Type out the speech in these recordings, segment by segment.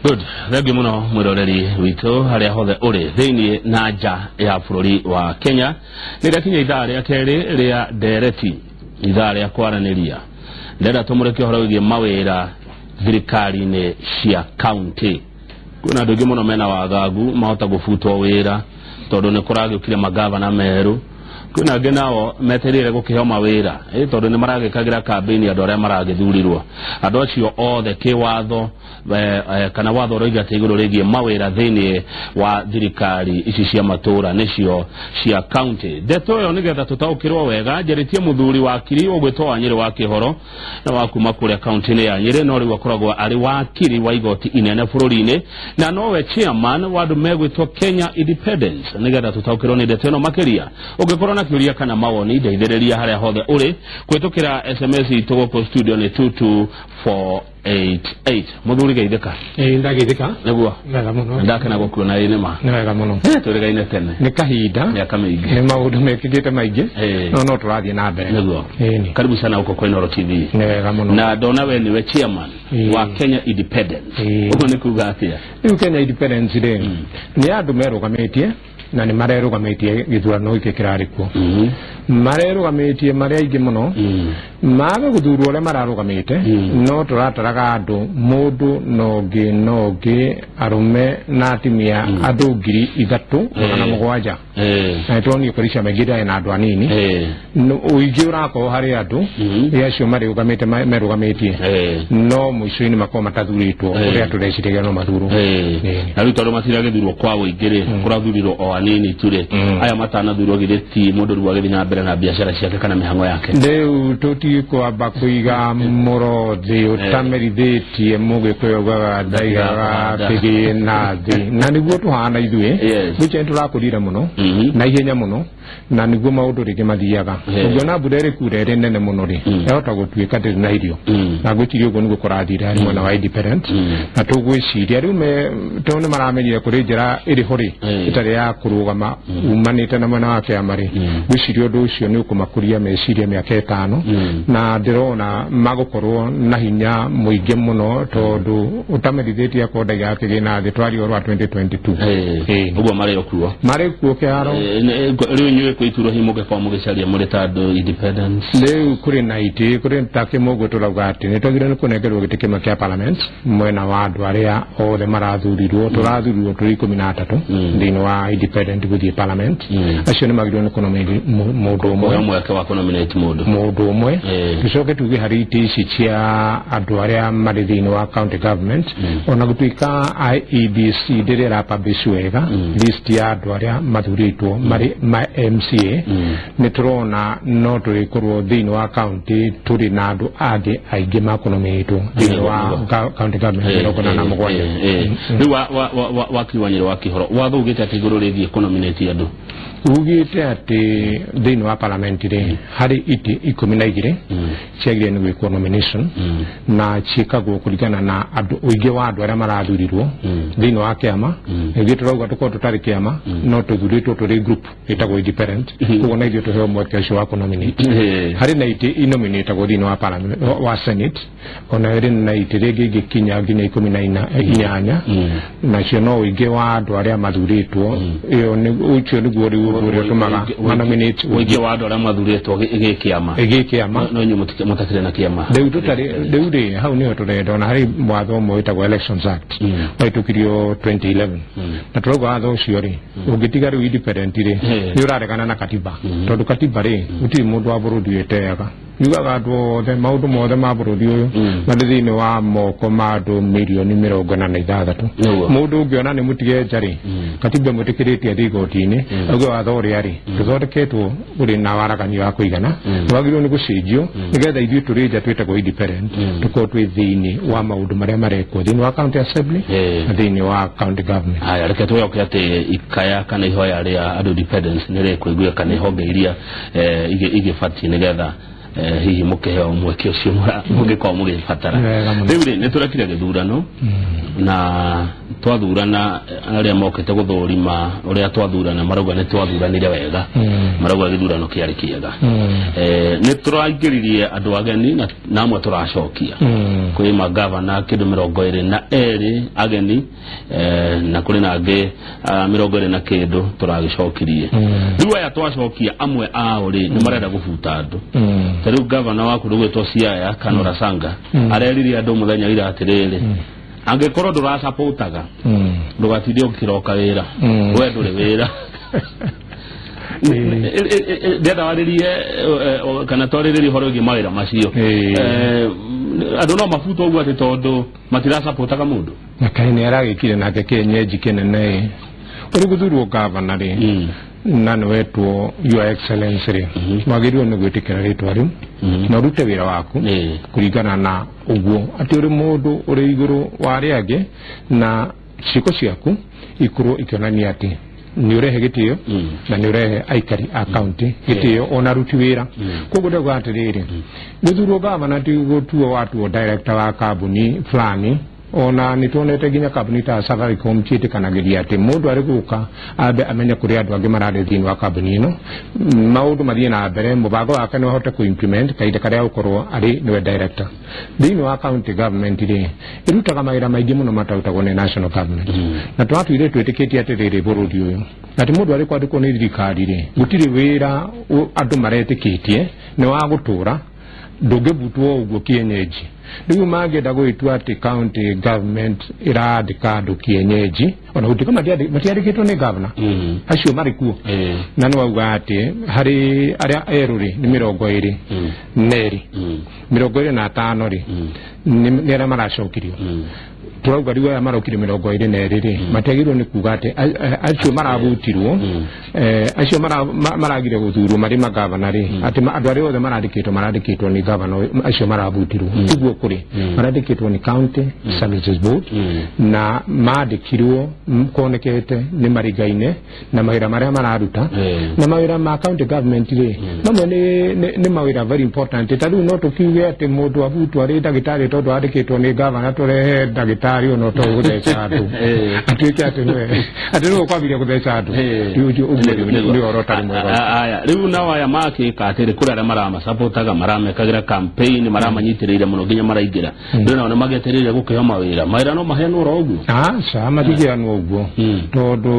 Good. Thank you muno mwiroreri wito haria hothe uri thiini na nja ya bururi wa Kenya. Nira kinya ithaa ria keri ria ndereti ithaa ria kwaraniria. Ndera tumureke horo wigie mawira thirikari ne cia county. Kuna andu angi muno mena wagagu mahota gufutwo wira tondu ni kuragukire magavana meru. Kuna angi nao meterire gukiheo mawira tondu ni maragikagira campaign andu aria maragithurirwo. Andu acio othe kiwatho kana watho roiga teguro regie mawira thiini wa thirikari ici cia matura nicio cia county. Ndeto yo nigetha tutaukirwo wega njeritie muthuri wakiri ogwetwo wa Nyeri wa Kihoro na wakuma kuria county ni ya Nyeri no riwa koragwo ari wakiri wa igoti inene bururi-ini na nowe chairman wa andu megwetwo Kenya Independence. Nigetha tutaukirwo ni ndeto no makiria ugikorwo na kiuria kana mawoni ndeithiriria haria hothe uri kwitukira SMS itugoko studio ni 22488 muthuri geithika ndageithika niguo wega muno ndakena gukuona ine ma ni wega muno turigaine tene ni kahinda ya kamaingi ni maundu mekigite maingi no turathie na mbere niguo karibu sana uko kwa Inooro TV ni wega muno na ndona we niwe chairman wa Kenya Independence uko ni kuga atia Kenya Independence ni andu merugametie na ni marerugametie githurano iki kirarikuo marerugametie maria ingi muno maga guthurwo le mararugamite no turataraga andu mundu nogi arume na atimia andu 3,700 na toni kurisha megida na andu anini uigi urako hari andu yacio marerugamite merugametie no muico-ini mako matathuritwo uria tureciriga no mathuru na riu tondu matiragithurwo kwa uingire kurathurirwo o anini ture aya matanathurwo githeti mundu ruwa githinya mbere na biashara ciake kana mihango yake riu tutikwamba kuiga murothi utamerithitie mugikuyogaga ndaigaga pigi na thi na niguo tuhana ithue biche turakurira muno na ihenya muno na niguo maundu ringi mathiaga ungiona burere kurere nene muno ri ehota gutuika ndiri na irio na gwicirio uguo niguo kurathira ari mwena wa Independent na tugwiciria riu tone maramenyire kuri njira iri hori itari ya kurugama umanite na mwena wake amari gwicirio ndu ucio ni ukumakuria meciria miaka 5 na ndirona magukorwo na hinya muingi muno tondu utamerithitie akondaga atigi na thi twari orwa 2022 uguo mari kuo kiaro riu nywe kwituro himuge kwa mugicaria muri tandu Independence riu kuri naiti kuri take mugo turauga ati ni twagire ni kunegerwo gitikima kia parliament mwena wa andu aria othe marathurirwo turathurirwo turi 13 thini wa Independent guthie parliament acio ni magirwo ni kunomini mundu umwe mweke wa kunominate mundu umwe tucoke tuge hari itici cia andu aria mari thini wa county government ona gutuika IEBC ndiri rapabishu wega list ya andu aria mathuritwo mari MCA ni turona no turikorwo thini wa county turi na andu angi aingi makunominitwo thini wa county government rokona na mugwanja riu wa Nyeri wa Kihoro wathugite ati iguru rithie kunominate andu ugite ati thini wa parliament ri hari iti 12 ciagire ni gwikwo nomination na cikagwo kuringana na andu uingi wa andu aria marathurirwo thini wa kiama igi turauga tuko tutari kiama no tuthuritwo turi group itagwo Independent kugo na ithio tuheo mweke ucio wa kunominate hari na iti inominate go thini wa parliament wa senate ona iri na iti ringi gikinya nginya 18 na cio no uingi wa andu aria mathuritwo iyo ni ucio niguo riu tumaga manominate uingi wa andu aria mathuritwo igikiama no nyu mutakire na kiama riu tutari riu ri hau niho turenda na hari mwatho mwe itagwo Elections Act waitukirio 2011 na turauga watho ucio ri ungitiga riu Independent ri ni uraregana na katiba tondu katiba ri uti mundu wa burudi eteaga yugaga andu othe maundu mothe ma burudi uyu mari thini wa moko ma andu milioni 46 mundu ungiona ni mutige njari katiba mutikiritie thigoti-ini auge watho uria ri tuthondeketwo uri na waragani wa kuigana wagirwo ni gucenjio nigetha ithuĩ turi nja twitagwo Independent tukorwo twi thini wa maundu maria marekwo thini wa county assembly na thini wa county government aya reke tuyoke ati ikaya kana ihoya ria andu Independence ni rekwo kana ihonge iria igifati nigetha hihi mukeheo mweke ucio mugikwa mugifatara riu ni turakire githurano na twathurana aria mokete guthurima uria twathurana marauga ni twathuranire wega marauga githurano kiari kiega ni turaingiririe andu ageni na amwe turacokia kuri magavana kindu 22 ageni na kuri nange 20 na kindu turagicokirie riu aya twacokia amwe ao ri ni marenda gubuta andu tariu gavana waku rugwetwo Siaya Kanora Sanga arerire andu muthenya ira atiriri angekorwo ndurasapotaga ndugatinde ukiroka wira we nduri wira ndenda waririe kana twariririe horo gi mawira macio andu no mafuta ugu ati tondu matirasapotaga mundu nakaine aragikire nake kenyeji kinene uri guthurwo gavana ri nani wetwo Your Excellency ri magirwo ni gwitikira ritwa riu na rute wira waku kurigana na uguo ati uri mundu uri iguru wari age na ciko ciaku ikuru ikionania ati ni urehe gitio na ni urehe aikari account gitio ona ruti wira koguo ndauga atiriri guthurwo gavana ti gutuo watu director wa kambuni fulani ona nitonete ginya kambuni ta Safaricom chitikanagiria ati mundu ari guka abe amenya kuri andu angi marare thini wa kambuni ino maundu mathie na mbere mubango wake ni hote ku implement kaida karia ukorwo ari niwe director thini wa county government ri irutaga mawira maingi muno matautagwo ni national government na twatuire twitikitie ati riri bururi uyu ati mundu ari kwandikwo ni thirikari ri gutiri wira andu maretikitie ni wa gutura ndungebutwo uguo kienyeji riu magenda gwitua ati county government iradika andu kienyeji ona gutika matiandikitwo ni governor acio marikuo na no auga ati hari aria eruri ni 20 neri 25 ri ni aria maracokirio turauga riu aya marokire 22 ri matiagirwo ni kuga ati acio marabutirwo acio maragire guthurwo mari magavana ri ati andu aria othe marandikitwo ni governor acio marabutirwo uguo kuri marandikitwo ni county services board na mandikirwo konekete ni marigaine na mawira maria mararuta na mawira ma county government ri mamwe ni mawira very important tariu no tukiuge ati mundu abutu ari ndagitari tondu andikitwo ni governor turehe ndagitari ono to gutheca andu atuike ati no kwambire gutheca andu riu uguo ni orotari mwega aya riu na waya makika atiri kuri aria marama supportaga maramekagira campaign maramanyitiriire muno ginya maraigira ndio naona mageterire gukihoma mawira no maheno ro uguo sa matigia no uguo tondu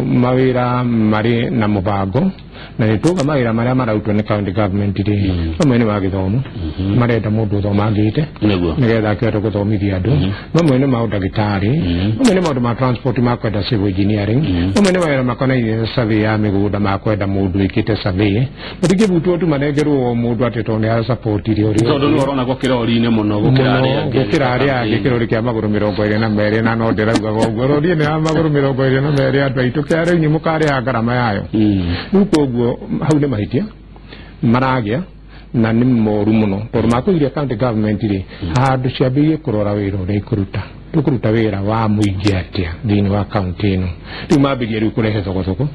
mawira mari na mubango na nituga mawira maria marautwo ni county government ri mamwe ni wa githomo marenda mundu thomangite nigetha akote guthomithia andu mamwe ni maundagitari mamwe ni maundu ma transport makwenda civil engineering mamwe ni mawira makonainie survey ya migunda makwenda mundu ikite survey mutingibutwo tu manegerwo mundu atito ni support iri ori tondu ni urona gukirori-ini muno gukira aria angi kirori kia maguru 22 na no ndirauga guo rori ni ya maguru 22 andu aitu kiare ni mukare ya garama yayo uguo hau ni mahitia maragia na ni moru muno tondu makuiria county government ri handu ciambirie kurora wira uria ikuruta tukuruta wira wa muingi atia thini wa county ino riu mambirie riu kurehe thogothogo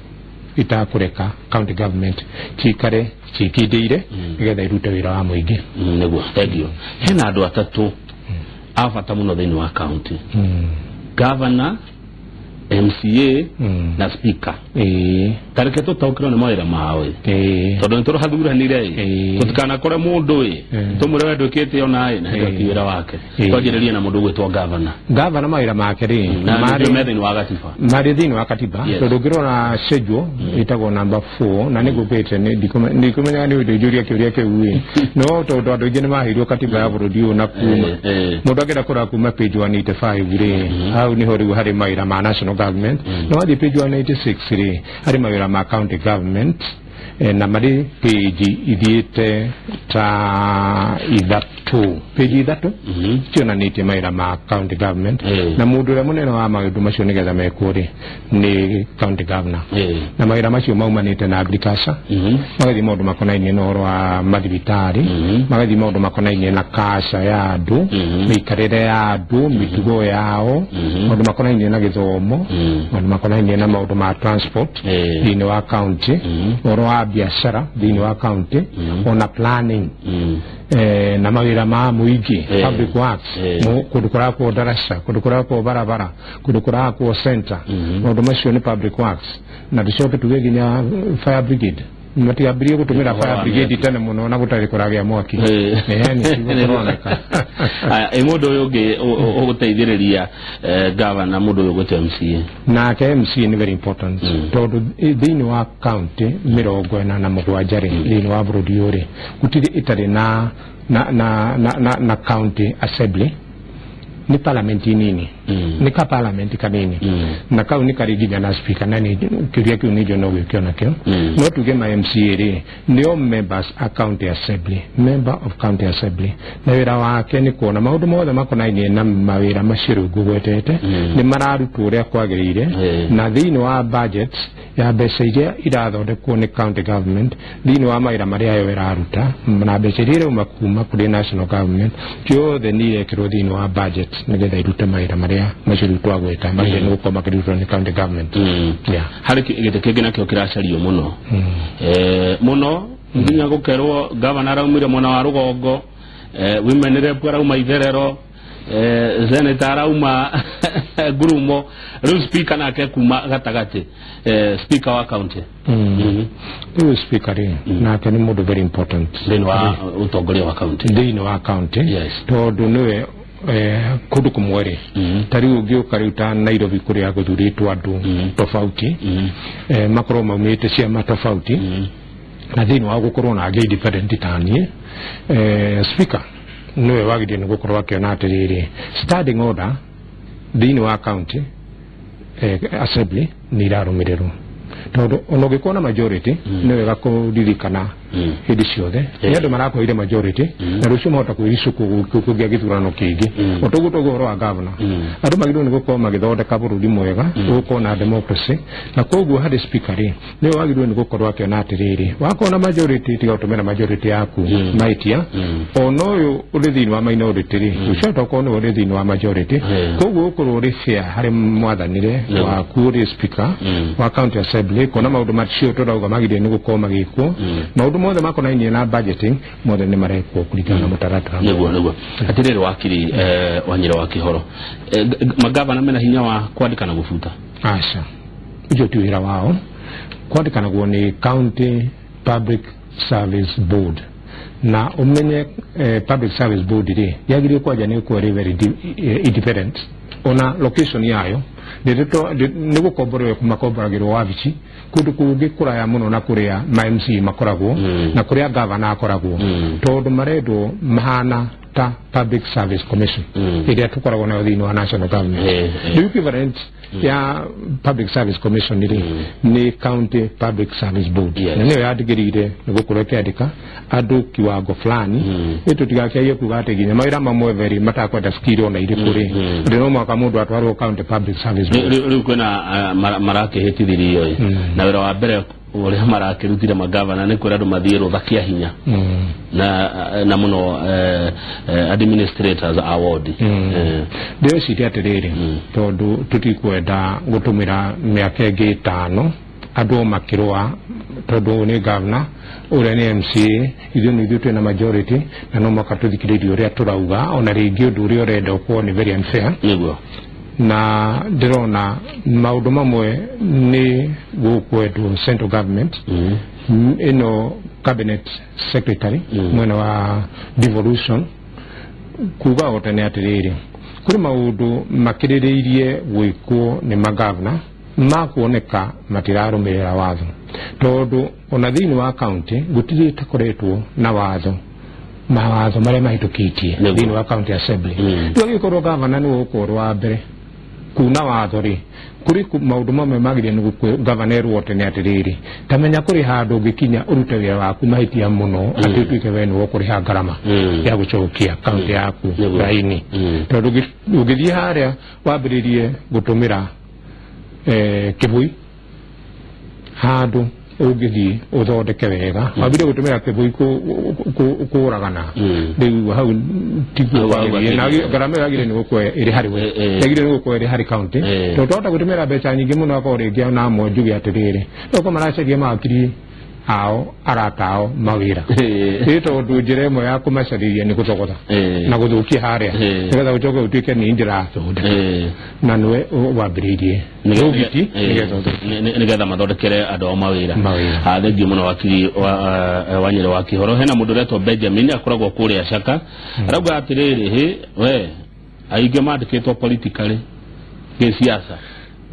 itakureka county government cikare cikindeire nigetha irute wira wa muingi niguo thank you hena andu atatu abata muno thini wa county governor MCA na speaker tareke tutaukira ni mawira mawe tondu ntoro hathuranire tutikana kore mundu tumure wendu kite ona na kiwira wake twagiririe na mundu gwitwa governor mawira make ri mari methini wa gatiba mari thini wa katiba tondu ngirona schedule itagwo number 4 na nigupite ndikumenya ni undu juria kiuria kiu no tondu andu ingi ni mahirwo katiba ya burudi na kuma mundu agenda kura kuma page 185 ri hau ni hori hari mawira ma national government no hadi page 186 ri hari mawira ma county government na mari page idite ta idatu page idatu tiona niti mawira ma county government na mundu ria munene wa maundu macio nigetha mekuri ni county governor na mawira macio maumanite na agriculture magathi maundu makonainie na uhoro wa mathibitari magathi maundu makonainie na kasha ya andu mikarire ya andu mitugo yao maundu makonainie na githomo maundu makonainie na maundu ma transport thini wa county uhoro wa biashara thini wa county ona planning na mawira ma muigi public works kudukura ko darasa kudukura ko barabara kudukura ko center no macio ni public works na ducoke tugeginya fire brigade mati abirie gutumira fire brigade tene muno na gutari kuragia mwaki yani sikuroneka mundu yugi uguteithiriria governor mundu yugutu MCA na ke MCA ni very important tondu thini wa county mirongo ena na mugwanjari thini wa burudi uri gutiri itari na county assembly ni parliament nini ni ka parliament kanini na kau ni kariginya na speaker nani kiria kiu ni jono gwe kiona kio no tuge ma MCA ri nio members a county assembly member of county assembly na wira wake ni kuona maundu mothe makona ini na mawira maciru gugwetete ni mararutu uria kwagirire na thini wa budget ya mbeca iria irathondekwo ni county government thini wa mawira maria yo iraruta na mbeca iria kuma kuri national government kiothe ni ekirwo thini wa budget nigetha irute mawira maria maciru twagweta maria ni gukoma kirutwo ni county government hari gite kingi nakio kiracario muno muno nginya gukerwo governor aumire mwana wa rugongo women rep arauma itherero senator arauma gurumo ru speaker nake kuma gatagati speaker wa county speaker nake ni mundu very important then wa utongoria wa county thini wa county tondu niwe kudu kumwere tari ugi ukariuta Nairobi kuria guthuritwo andu tofauti makoro maumite ciama tofauti na thini wa gukorwo na gay independent tani speaker niwe wagire ni gukorwo akiona atiriri standing order thini wa county assembly ni irarumiriro tondu onogikona majority niwe gakuririkana hindi ciothe ni andu marakwire majority na rucio mahota kwiricuku kugia githurano kingi otogutogoro wa governor andu magirwo ni gukorwo magithondeka bururi mwega gukorwo na democracy na koguo hari speaker ri niwe wagirwo ni gukorwo akiona atiriri wakona majority tiga utumira majority yaku maitia ono uyu uri thini wa minority ri rucio tokone uri thini wa majority koguo ukorwo uri fair hari mwathanire wa kuri speaker wa county assembly kona maundu macio turauga magirwo ni gukorwo magikwo maundu mothe makona ini na budgeting mothe ni marekwo kuringana na mutaratara niguo atiriri wakiri wanyira wa kihoro magavana mena hinya wa kwandika na gufuta aca ijo tu wira wao kwandika na guo ni county public service board na umenye public service board ri yagire kwaja ni ko very independent ona location yayo nigo komboro kumakomboragirwo wabici kundu kungi kuraya muno na kuria ma MC makoragwo na kuria governor akoragwo tondu maredo mahana ta public service commission iria tukoragwo na thini wa national government the equivalent ya public service commission ni county public service board na niyo yadigirire nigo kureke andika andu kiwango fulani itu tigakiye kuga ginya mawira mamwe veri matakwenda skill ona iri kuri ndino mwaka mundu atwarwo county public service board riu kwina marake hitithirio na wira wa mbere uria marakirutire magavana ni kwira andu mathie ruthakia hinya na muno administrators award ndio citia atiriri tondu tutikwenda gutumira miaka ingi 5 andu makirwa tondu ni governor uria ni MCA ithu ni ithu na majority na no makatuthikiririo uria turauga ona ringi undu uria urenda ukorwo ni very unfair niguo na ndirona maundu mamwe ni gukwetwo central government ino cabinet secretary mwena wa devolution kuga otene atiriri kuri maundu makiririirie gwikwo ni magavana makuoneka matirarumirira watho tondu ona thini wa county gutiri takoretwo na watho mawatho maria mahitukitie thini wa county assembly tugikorwo governor ni gukorwo wa mbere kuna watho ri kuri maundu mamwe magire ni governor wote ni atiriri tamenya kuri handu ngikinya urute wira waku mahitia muno ati tuike wenu wo kuri ngarama ya gucokia county yaku raini tondu ugithie haria wambiririe gutumira kibui handu ugithie uthondeke wega wabire gutumira kibui kuragana riu hau tigwo na ngarama yagire ni gukwe iri hari we yagire ni gukwe iri hari county to tota gutumira mbeca nyingi muno akore ngia na mo njugi atiriri uko maracaria makiri ao aratao Mawira ito dujiremo ya kumasariria ni kutogota na guthukia haria nigetha ucoke utuike ni ndira thuda na nwe wambiririe nugiti nigetha mathondekere andu a Mawira thengiu muno wakiri wa Nyeri wa Kihoro hena mundu retwo Benjamin akoragwo kuria Shaka arauga atiriri we aige mandikitwo politically kisiasa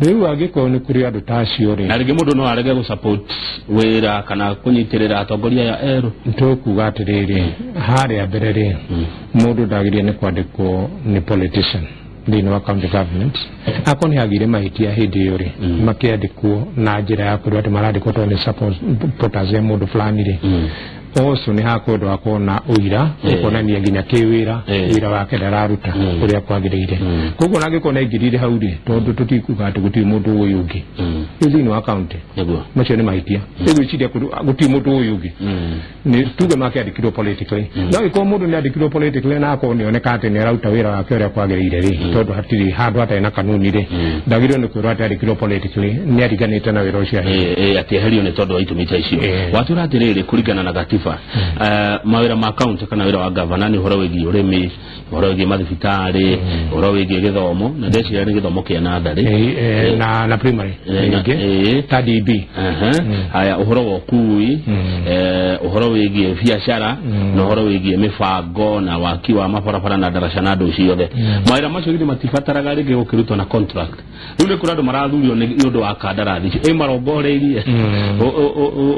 Riu agiko ni kuri andu tacio ri. Na rigi mundu no arege gu support wira kana kunyitirira atongoria ya eru. Ntokuga atiriri haria mbere ri mundu ndagirie ni kwandikwo ni politician thini wa county government akoni agire mahitia hindi iyo ri makiandikwo na njira ya kuria ati marandikwo to ni supporters ya mundu fulani ri oso ni hakodo akona uira ukonania nginya kiwira wira wake ndararuta kuria kwagirire kuko nagikona igirire hauri tondu tutikuga ati guti mundu uyu ungi thini wa county macio ni mahitia egwiciria guti mundu uyu ungi ni tuge make adikiro politically no iko mundu ni adikiro politically na akoni oneka ati ni raruta wira wake uria kwagirire ri tondu hatiri handu hata ina kanuni ri ndagiro ni kwirwa ati adikiro politically ni ariganite na wira ucio ati herio ni tondu aitumita icio watura atiriri kurigana na gatiba mawira ma county kana wira wa governor ni horo wigi urimi horo wigi mathibitari horo wigi githomo na ndeci ya githomo kia nathari na primary TDB haya uhoro wa kui uhoro wigi biashara na uhoro wigi mifango na waki wa mabarabara na darasha na ndu ciothe mawira macio gidi matibataraga rigi gukirutwo na contract riu ni kurado marathurio ni undu wa kandarathi marongoreirie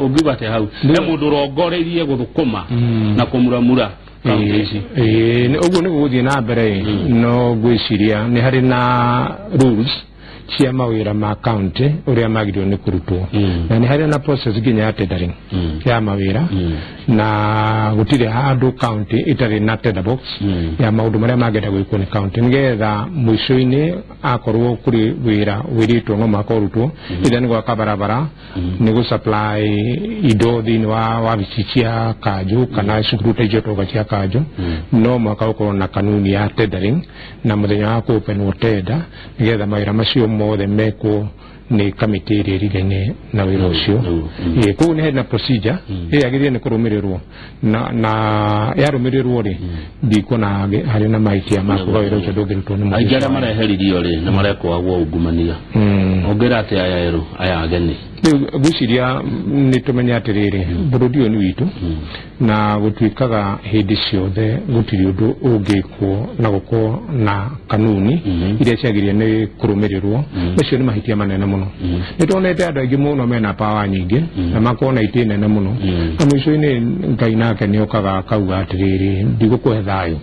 ugibate hau ni mundu rongoreirie guthukuma na kumuramura ni uguo ni guthie na mbere no gwiciria ni hari na rules cia mawira ma county uria magirio ni kurutwo na ni hari na process ginya tendering ya mawira na gutire handu county itari na tender box ya maundu maria magenda gwikwo ni county nigetha mwisho-ini akorwo kuri wira wiritwo no makorutwo ithani gwa kabarabara ni gu supply indo thini wa bichichia kaju kana cukuru tejo toga cia kaju no makauko na kanuni ya tendering na muthenya wa open tender nigetha mawira macio mothe meko ni committee ririgane na wira ucio ku ni na procedure yagirie ni kurumirirwo na yarumirirwo ri ndiko na hari na maitia makuga wira ucio ndugirutwo ni maitia aria mareheririo ri na marekwo agwo ungumania ongera ati aya ageni gwiciria ni tumenya atiriri burudi oni witu na gutwikaga hindi ciothe gutiri undu ungikwo na guko na kanuni iria ciagirie ni kurumirirwo macio ni mahitia manene muno nitonete andu aingi muno mena power nyingi na makona iti nene muno na mwisho-ini Ngai nake ni okaga kauga atiriri ndigukwe thayo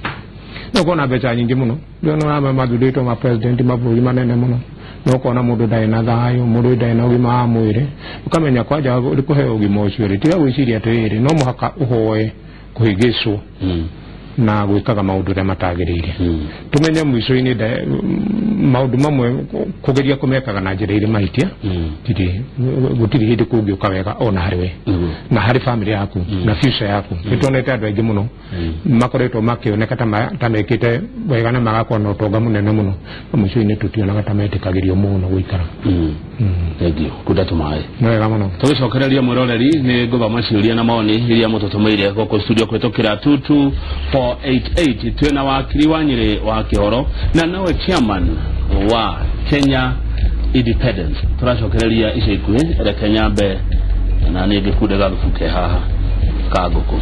no kona becha nyingi muno ndiona mathurito ma president maburi manene muno no kona mundu ndai na thayo mundu ndai na ugima wa mwiri ukamenya kwaja kuhe ugima ucio ri tiga gwiciria atiriri no muhaka uhoe kuhigicwo na gwikaga maundu ria matagirire tumenye mwisho-ini maundu mamwe kugeria kumekaga na njira iri mahitia gutiri hindi kungi ukawega ona hariwe na hari family yaku na future yaku nitonete andu aingi muno makoretwo makioneka ta mekite wega na magakona utonga munene muno mwisho-ini tutionaga ta metikagirio muno guikara thengio kudatumai wega muno tugicokereria mwiroreri ni nguvama ciuria na maoni iria mututumeire goko studio kwitokira 22488 twina wakiri wa Nyeri wa Kihoro na nawe chairman wa Kenya Independence turacokereria ica ikuhi ere Kenya mbe na ni gikude gathuke haha kaguku